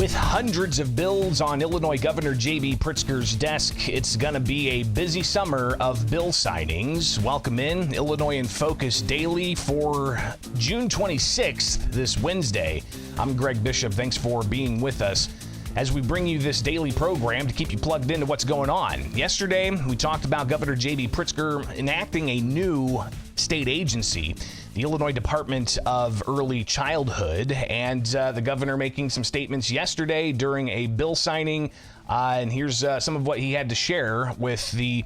With hundreds of bills on Illinois Governor J.B. Pritzker's desk, it's going to be a busy summer of bill signings. Welcome in Illinois in Focus Daily for June 26th, this Wednesday. I'm Greg Bishop. Thanks for being with us as we bring you this daily program to keep you plugged into what's going on. Yesterday, we talked about Governor J.B. Pritzker enacting a new state agency, the Illinois Department of Early Childhood, and the governor making some statements yesterday during a bill signing. And here's some of what he had to share with the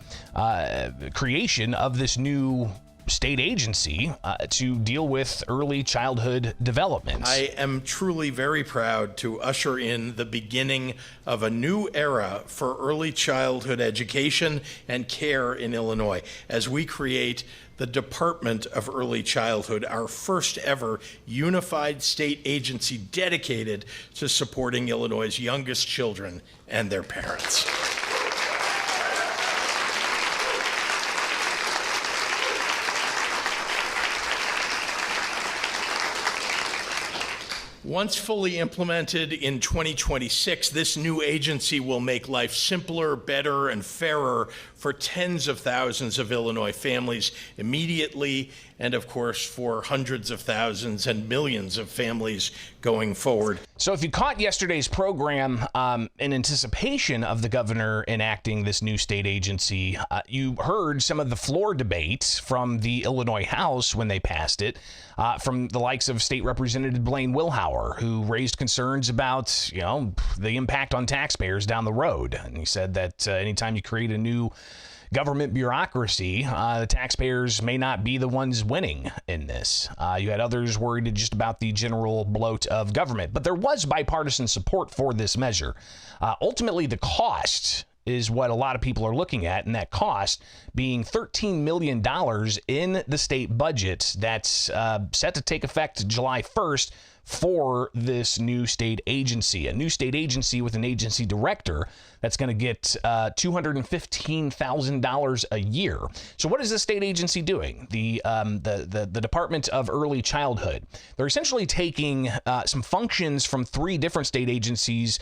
creation of this new state agency to deal with early childhood development. I am truly very proud to usher in the beginning of a new era for early childhood education and care in Illinois as we create the Department of Early Childhood, our first ever unified state agency dedicated to supporting Illinois' youngest children and their parents. Once fully implemented in 2026, this new agency will make life simpler, better, and fairer for tens of thousands of Illinois families immediately, and of course for hundreds of thousands and millions of families going forward. So if you caught yesterday's program in anticipation of the governor enacting this new state agency, you heard some of the floor debates from the Illinois House when they passed it, from the likes of State Representative Blaine Wilhauer, who raised concerns about, the impact on taxpayers down the road. And he said that anytime you create a new government bureaucracy, the taxpayers may not be the ones winning in this. You had others worried just about the general bloat of government, but there was bipartisan support for this measure. Ultimately, the cost is what a lot of people are looking at, and that cost being $13 million in the state budget that's set to take effect July 1st for this new state agency. A new state agency with an agency director that's going to get $215,000 a year. So what is the state agency doing? The Department of Early Childhood. They're essentially taking some functions from three different state agencies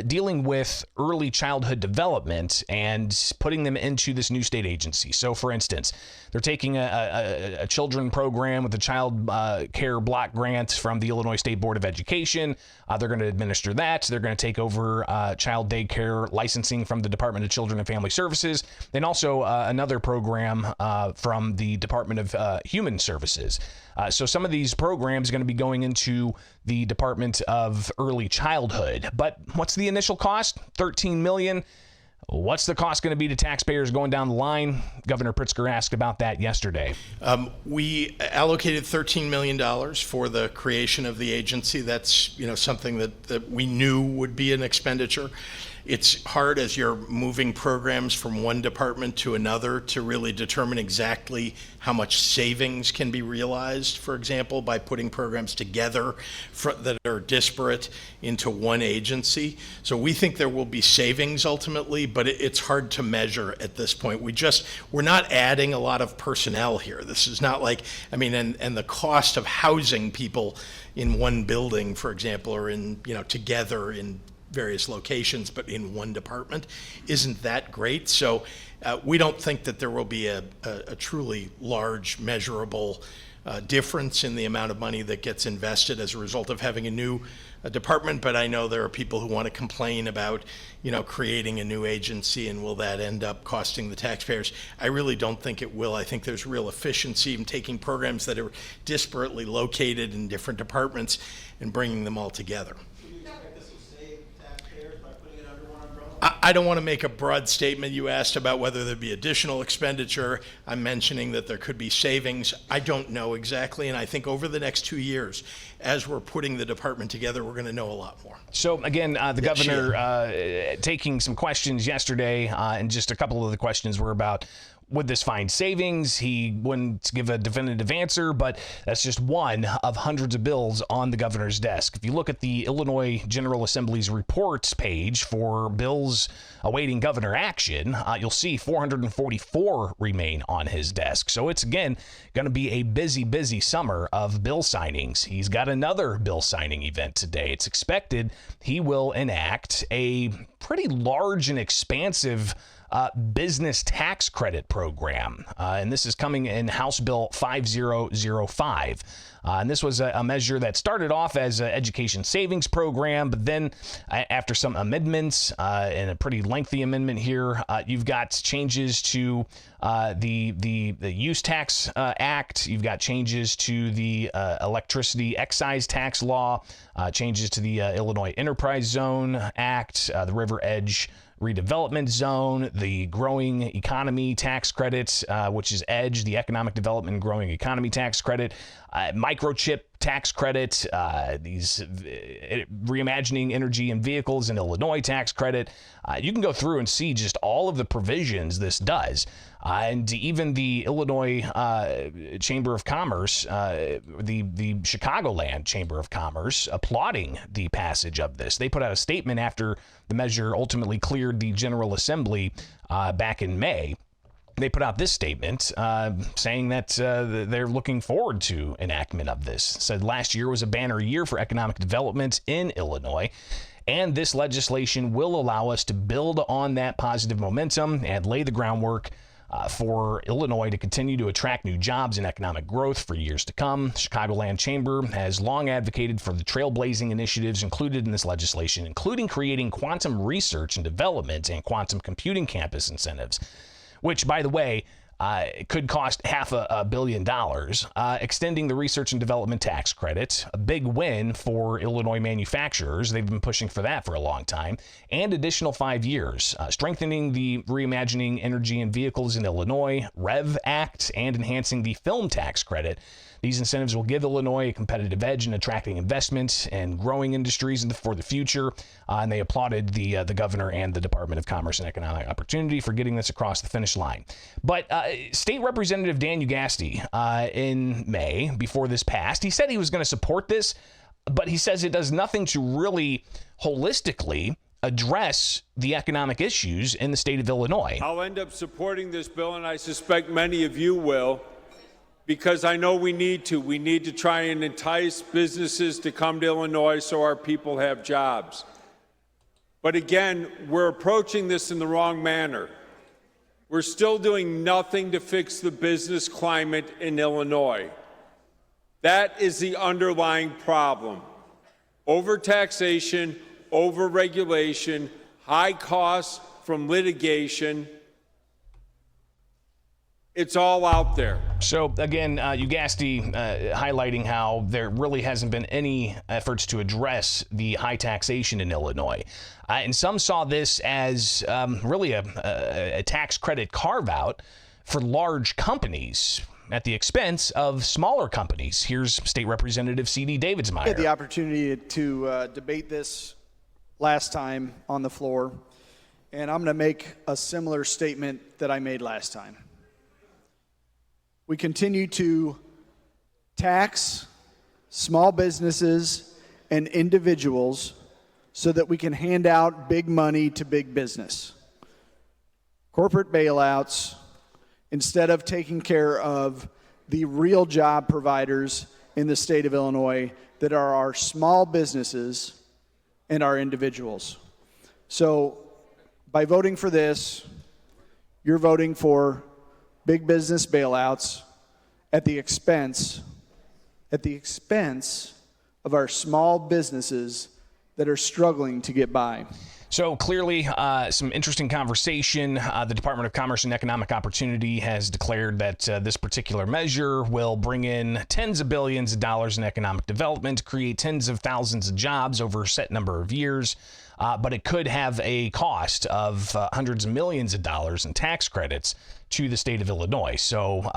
dealing with early childhood development and putting them into this new state agency. So for instance, they're taking a children program with a child care block grant from the Illinois State Board of Education. They're going to administer that. They're going to take over child daycare licensing from the Department of Children and Family Services. Then also another program from the Department of Human Services. So some of these programs are going to be going into the Department of Early Childhood. But what's the initial cost? $13 million. What's the cost going to be to taxpayers going down the line? Governor Pritzker asked about that yesterday. We allocated $13 million for the creation of the agency. That's something that we knew would be an expenditure. It's hard as you're moving programs from one department to another to really determine exactly how much savings can be realized, for example, by putting programs together that are disparate into one agency. So we think there will be savings ultimately, but it's hard to measure at this point. We're not adding a lot of personnel here. This is not like, and the cost of housing people in one building, for example, or together in various locations, but in one department, isn't that great. So we don't think that there will be a truly large, measurable difference in the amount of money that gets invested as a result of having a new department. But I know there are people who want to complain about, creating a new agency and will that end up costing the taxpayers. I really don't think it will. I think there's real efficiency in taking programs that are disparately located in different departments and bringing them all together. I don't want to make a broad statement. You asked about whether there'd be additional expenditure. I'm mentioning that there could be savings. I don't know exactly, and I think over the next 2 years, as we're putting the department together, we're going to know a lot more. So again, the governor taking some questions yesterday, and just a couple of the questions were about would this find savings? He wouldn't give a definitive answer, but that's just one of hundreds of bills on the governor's desk. If you look at the Illinois General Assembly's reports page for bills awaiting governor action, you'll see 444 remain on his desk. So it's, again, going to be a busy summer of bill signings. He's got another bill signing event today. It's expected he will enact a pretty large and expansive business tax credit program. And this is coming in House Bill 5005. And this was a measure that started off as an education savings program, but then after some amendments and a pretty lengthy amendment here, you've got changes to the Use Tax Act. You've got changes to the electricity excise tax law, changes to the Illinois Enterprise Zone Act, the River Edge Redevelopment Zone, the Growing Economy Tax Credit, which is EDGE, the Economic Development and Growing Economy Tax Credit, Microchip Tax Credit, these Reimagining Energy and Vehicles in Illinois Tax Credit. You can go through and see just all of the provisions this does. And even the Illinois Chamber of Commerce, the Chicagoland Chamber of Commerce, applauding the passage of this. They put out a statement after the measure ultimately cleared the General Assembly back in May. They put out this statement saying that they're looking forward to enactment of this. Said last year was a banner year for economic development in Illinois, and this legislation will allow us to build on that positive momentum and lay the groundwork for Illinois to continue to attract new jobs and economic growth for years to come. Chicagoland Chamber has long advocated for the trailblazing initiatives included in this legislation, including creating quantum research and development and quantum computing campus incentives, which, by the way, could cost $500 million, extending the research and development tax credit, a big win for Illinois manufacturers. They've been pushing for that for a long time, and additional 5 years, strengthening the Reimagining Energy and Vehicles in Illinois REV Act, and enhancing the film tax credit. These incentives will give Illinois a competitive edge in attracting investment and growing industries for the future. And they applauded the governor and the Department of Commerce and Economic Opportunity for getting this across the finish line. But State Representative Dan Ugasti in May, before this passed, he said he was going to support this, but he says it does nothing to really holistically address the economic issues in the state of Illinois. I'll end up supporting this bill, and I suspect many of you will, because I know we need to. We need to try and entice businesses to come to Illinois so our people have jobs. But again, we're approaching this in the wrong manner. We're still doing nothing to fix the business climate in Illinois. That is the underlying problem. Overtaxation, overregulation, high costs from litigation. It's all out there. So again, Ugasti highlighting how there really hasn't been any efforts to address the high taxation in Illinois. And some saw this as really a tax credit carve-out for large companies at the expense of smaller companies. Here's State Representative C.D. Davidsmeyer. I had the opportunity to debate this last time on the floor, and I'm going to make a similar statement that I made last time. We continue to tax small businesses and individuals so that we can hand out big money to big business. Corporate bailouts, instead of taking care of the real job providers in the state of Illinois that are our small businesses and our individuals. So by voting for this, you're voting for big business bailouts at the expense of our small businesses that are struggling to get by. So clearly, some interesting conversation. The Department of Commerce and Economic Opportunity has declared that this particular measure will bring in tens of billions of dollars in economic development, create tens of thousands of jobs over a set number of years. But it could have a cost of hundreds of millions of dollars in tax credits to the state of Illinois. So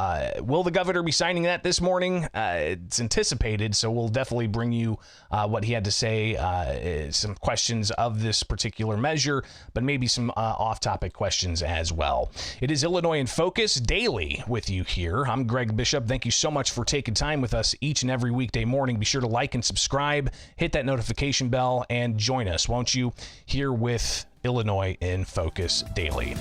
will the governor be signing that this morning? It's anticipated, so we'll definitely bring you what he had to say, some questions of this particular measure, but maybe some off-topic questions as well. It is Illinois in Focus Daily with you here. I'm Greg Bishop. Thank you so much for taking time with us each and every weekday morning. Be sure to like and subscribe, hit that notification bell, and join us, won't you, here with Illinois in Focus Daily.